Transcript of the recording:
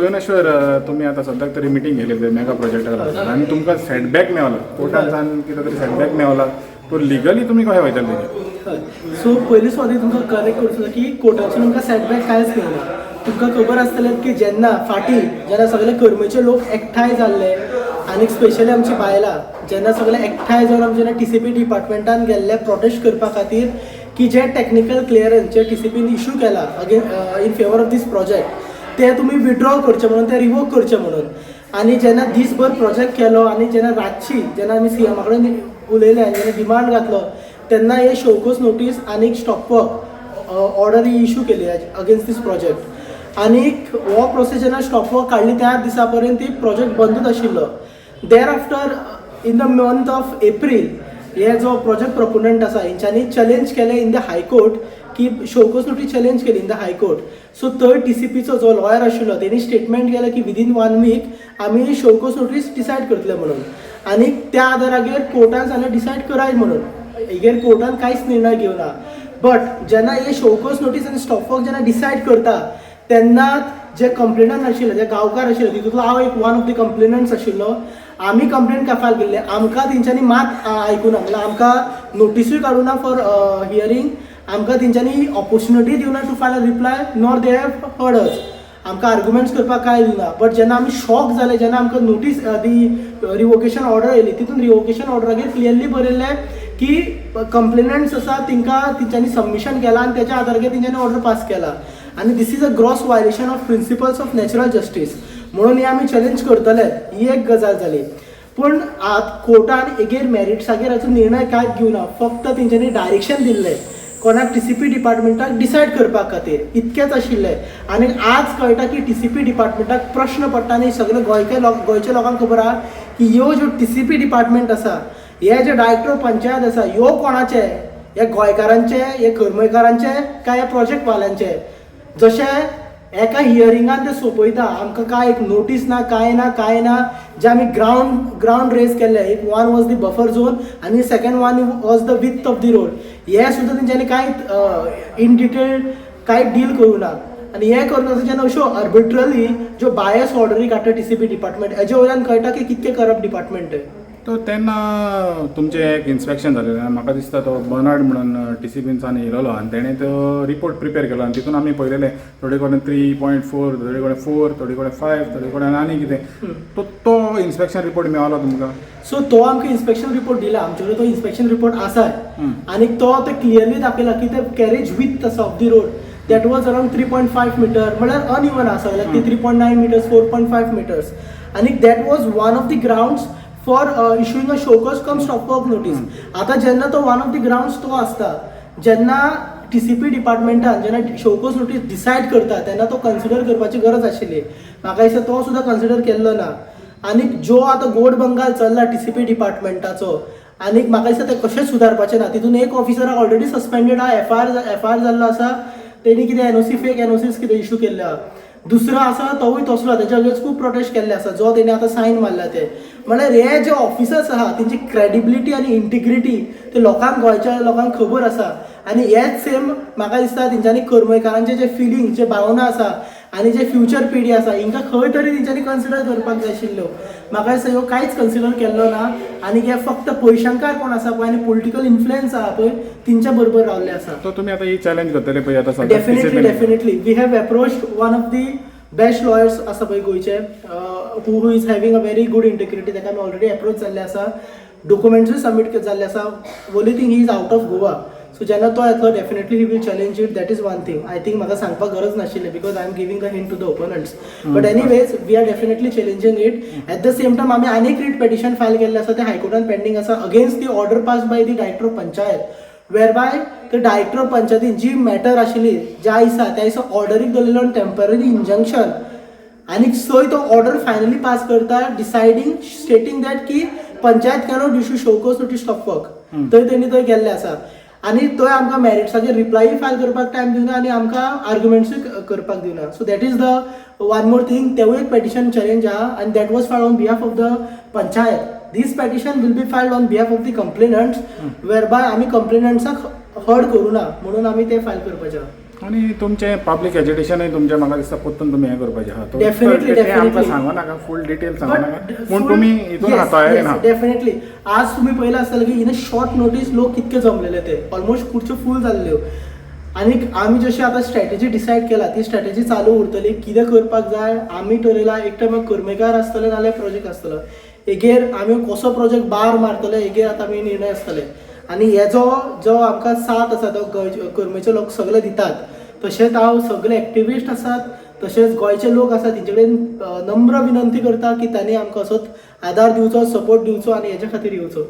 भुवनेश्वर तुम्ही आता सद्याक तरी मिटींग घेतली मेगा प्रोजेक्टाक आणि तुमकां सेटबॅक मेळला कोर्टांसान कितें तरी सेटबॅक मेळला तो लिगली तुमी कशें वयतले तेजेर सो पयलीं सुवाती तुमकां करेक्ट करचो की कोर्टाचे तुमकां सेटबॅक कांयच मेळना. तुमकां खबर आसतलें की जेन्ना सगळे कर्मेचे लोक एकठांय जाल्ले आनी स्पेशली आमची बायलां जेन्ना सगळे एकठांय जावन आमी जेन्ना TCP डिपार्टमेंटान गेल्ले प्रोटेस्ट करपा खातीर की जे टेक्निकल क्लियरन्स जे TCPन इश्यू केला in favour of this project ते तुमी विड्रॉ करचे म्हणून ते रिवोक करचे म्हणून. आनी जेन्ना दीसभर प्रोजेक्ट केलो आनी जेन्ना रातची जेन्ना आमी CM कडेन उलयले आनी जेन्ना डिमांड घातलो तेन्ना हे शोकोस नोटीस आनी स्टॉप वर्क ऑर्डर ही इश्यू केली अगेन्स्ट दीस प्रोजेक्ट. आनीक हो प्रोसेस जेन्ना स्टॉप वर्क काडली त्या दिसा पर्यंत ती प्रोजेक्ट बंदूच आशिल्लो. There after in the month of April हे जो प्रोजेक्ट प्रोपोनंट आसा हेंच्यांनी चॅलेंज केले इन द हायकोर्ट की शोकोस नोटीस चॅलेंज केली इन द हायकोर्ट. सो थंय TCPचो जो लॉयर आशिल्लो तेणी स्टेटमेंट केलें की विदीन 1 वीक आमी शोकोस नोटीस डिसायड करतले म्हणून. आनी त्या आदारागेर कोर्टान सांगलें डिसायड कराय म्हणून. हेजेर कोर्टान कांयच निर्णय घेवना. बट जेन्ना हे शोकोस नोटीस आनी स्टॉप वर्क जेन्ना डिसायड करता तेन्ना जे कंप्लेनंट आशिल्ले जे गांवकार आशिल्ले तितूंतलो हांव एक वन ऑफ द कंप्लेनंट्स आशिल्लो. आमी कंप्लेन फायल केल्ले आमकां तेंच्यांनी मात आयकुना म्हणल्यार आमकां नोटिसूय काडूना फॉर हियरींग. आमकां तेंच्यांनी ऑपॉर्च्युनिटी दिवना to file a reply nor they have heard us. आमकां आर्ग्युमेंट्स करपाक काय दिवना. बट जेन्ना आमी शॉक जाले जेन्ना आमकां नोटीस दी रिवोकेशन ऑर्डर येयली तितून रिवोकेशन ऑर्डराचेर क्लियरली बरयल्लें की कंप्लेनंट्स आसा तिंकां तेंच्यांनी सबमिशन केलां आनी तेच्या आदाराचेर तेंच्यांनी ऑर्डर पास केला. आनी this is a gross violation of principles of natural justice म्हणून हे आमी चॅलेंज करतले ही एक गजाल जाली. पूण कोर्टान एगेर मेरिट्साचेर हाचो निर्णय कांयच घेवना. फक्त तेंच्यांनी डायरेक्शन दिल्लें कोणाक TCP डिपार्टमेंटाक डिसायड करपा खातीर इतकेंच आशिल्लें. आनी आज कळटा की TCP डिपार्टमेंटाक प्रश्न पडटा आनी सगळे गोंयच्या लोकांक खबर आहा की ह्यो ज्यो TCP डिपार्टमेंट आसा हे जे डायरेक्टर पंचायत आसा ह्यो कोणाचे हे गोंयकारांचे हे कर्मकारांचे काय हे प्रोजेक्ट वाल्यांचे. जशें एका हियरिंगान ते सोंपयता आमकां काय एक नोटीस ना काय ना जे आमी ग्राउंड रेज केल्ले. एक one was the buffer zone आनी second one was the width of the road. हे सुद्दां तेंच्यांनी कांय इन डिटेल कांय डील करूं ना. आनी हे करून जेन्ना अश्यो अर्बिट्रली ज्यो बायस ऑर्डरी काडटा TCP डिपार्टमेंट हेजे वयल्यान कळटा की कितके करप्ट डिपार्टमेंट. तो तेन्ना तुमचें एक इन्स्पेक्शन जालें म्हाका दिसता तो बर्नार्ड म्हणून TCPनसान येयलो आनी तेणें तो रिपोर्ट प्रिपेर केलो आनी तितून आमी पळयलेलें थोडे कडेन 3.4 थोडे कडेन 4 थोडे कडेन 5 थोडे कडेन आनी कितें तो इन्स्पेक्शन रिपोर्ट मेळलो तुमकां. सो तो आमकां इन्स्पेक्शन रिपोर्ट दिला आमचे कडेन तो इन्स्पेक्शन रिपोर्ट आसा आनी तो ते क्लियरली दाखयला की ते कॅरेज विथ आसा of the road that was around 3.5 meter म्हळ्यार अनइवन आसा लायक ती 3.9 मिटर्स 4.5 मिटर्स. आनी that was one of the grounds for issuing a show cause cum stop work notice. आतां जेन्ना तो वन ऑफ द ग्राउंड्स तो आसता जेन्ना TCP डिपार्टमेंटान जेन्ना शोकॉज नोटीस डिसायड करता तेन्ना तो कन्सिडर करपाची गरज आशिल्ली. म्हाका दिसता तो सुद्दां कन्सिडर केल्लो ना. आनी जो आतां गोड बंगाल चल्ला TCP डिपार्टमेंटाचो आनीक म्हाका दिसता ते कशेंच सुदारपाचें ना. तितून एक ऑफिसराक ऑलरेडी सस्पेंडेड आहा एफ आय आर जाल्लो आसा. तेणी कितें NOC फेक NOCs कितें इशू केल्ले आहा. दुसरो आसा तोवूय तसलो तेच्या अगेन्स्ट खूब प्रोटेस्ट केल्ले आसा जो तेणी आतां सायन मारला ते. म्हळ्यार हे जे ऑफिसर्स आहा तेंची क्रेडिबिलिटी आनी इंटिग्रिटी ते लोकांक गोंयच्या लोकांक खबर आसा. आनी हेच सेम म्हाका दिसता तेंच्यांनी कर्मकारांचे जे फिलिंग जे भावना आसा आनी जे फ्युचर पिढी आसा हिंकां खंय तरी तेंच्यांनी कन्सिडर करपाक जाय आशिल्ल्यो. म्हाका दिसता ह्यो कांयच कन्सिडर केल्लो ना. आनी हे फक्त पयशांकार कोण आसा पळय आनी पॉलिटिकल इन्फ्लुएन्स आहा पळय तेंच्या बरोबर रावल्ले आसा. तो तुमी आतां ही चॅलेंज करतले पळय आतां definitely we have approached one of the best lawyers आसा पळय गोंयचे who is having a very good integrity. ताका आमी ऑलरेडी अप्रोच जाल्ले आसा. डॉक्युमेंट्सूय सबमीट जाल्ले आसा. Only thing he is out of Goa. So जेन्ना तो येतलो definitely he will challenge it. That is one thing I think म्हाका सांगपाक गरज नाशिल्लें because I am giving the hint to the opponents. But anyways we are definitely challenging it. At the same time आमी आनी एक writ petition file केल्लें आसा तें हायकोर्टान पेंडींग आसा against the order pass by the director of panchayat whereby the director of पंचायतीन जी matter आशिल्ली ज्या दिसा ऑर्डरीक दवरलेलो टेम्पररी इंजंक्शन आनी थंय तो ऑर्डर फायनली पास करता डिसायडींग स्टेटींग दॅट की panchayat cannot issue show cause notice stop work. थंय तेणी थंय गेल्ले आसा. आनी थंय आमकां मेरिट्साचेर रिप्लाय फायल करपाक टायम दिवना आनी आमकां आर्ग्युमेंट्सूय करपाक दिवना. So that is the one more thing. तेवूय एक पेटिशन चॅलेंज आहा आनी that was filed on behalf of the panchayat. This petition will be filed on behalf of the complainants, whereby आमी complainantsक हर्ड करूं ना म्हणून आमी ते फायल करपाचे. आणि तुमचे पब्लीक एज्युकेशनूय तुमचे म्हाका दिसता पोत्तून तुमी हें करपाचें आहा Definitely, तें आमकां definitely. सांगो नाका फूल डिटेल सांगो नाका पूण तुमी हितून आहा तयारेन आहा डेफिनेटली आज तुम्ही पयला आसतलें की इन अ शॉर्ट नोटीस लोक कितके जमलेले ते ऑलमोस्ट खुर्च्यो फूल जाल्ल्यो आनी आमी जशी आतां स्ट्रॅटेजी डिसायड केला ती स्ट्रॅटेजी चालू उरतली कितें करपाक जाय आमी ठरयला एक टायम कर्मेकार आसतले नाल्यार प्रोजेक्ट आसतलो हेजेर आमी कसो प्रोजेक्ट बार मारतले हेजेर आतां आमी निर्णय आसतले आनी हेजो जो आमकां साथ आसा तो कर्मेचे लोक सगळे दितात तशेंच हांव सगळे एक्टिविस्ट आसात तशेंच गोंयचे लोक आसात तेंचे कडेन नम्र विनंती करता की तांणी आमकां असोच आदार दिवचो सपोर्ट दिवचो आनी हेच्या खातीर येवचो